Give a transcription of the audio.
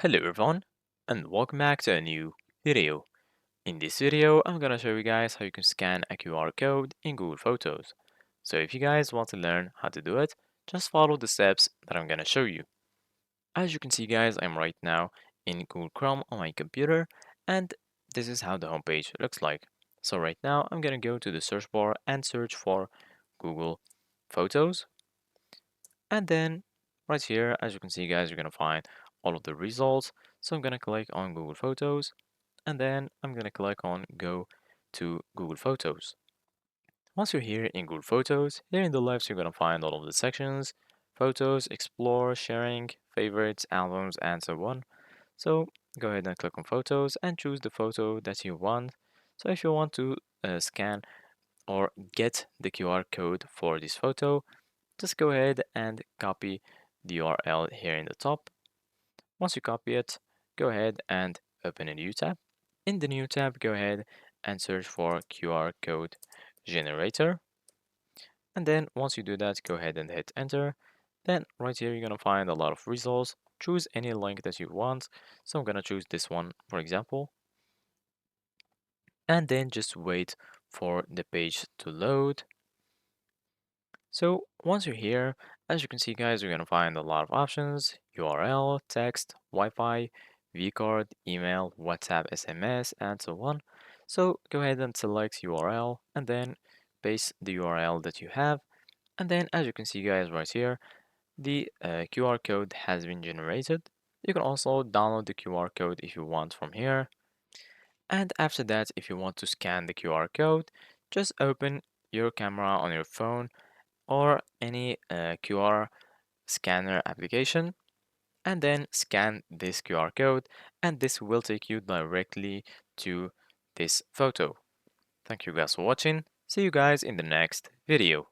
Hello everyone, and welcome back to a new video. In this video, I'm gonna show you guys how you can scan a QR code in Google Photos. So if you guys want to learn how to do it, just follow the steps that I'm gonna show you. As you can see guys, I'm right now in Google Chrome on my computer, and this is how the homepage looks like. So right now, I'm gonna go to the search bar and search for Google Photos. And then right here, as you can see guys, you're gonna find all of the results. So I'm gonna click on Google Photos and then I'm gonna click on go to Google Photos. Once you're here in Google Photos, here in the left you're gonna find all of the sections, photos, explore, sharing, favorites, albums, and so on. So go ahead and click on photos and choose the photo that you want. So if you want to scan or get the QR code for this photo, just go ahead and copy the URL here in the top. Once you copy it, go ahead and open a new tab. In the new tab, go ahead and search for QR code generator. And then once you do that, go ahead and hit enter. Then right here, you're gonna find a lot of results. Choose any link that you want. So I'm gonna choose this one, for example. And then just wait for the page to load. So once you're here, as you can see guys, you're gonna find a lot of options: URL, text, Wi-Fi, vCard, email, WhatsApp, SMS, and so on. So go ahead and select URL and then paste the URL that you have. And then as you can see guys right here, the QR code has been generated. You can also download the QR code if you want from here. And after that, if you want to scan the QR code, just open your camera on your phone or any QR scanner application and then scan this QR code, and this will take you directly to this photo. Thank you guys for watching. See you guys in the next video.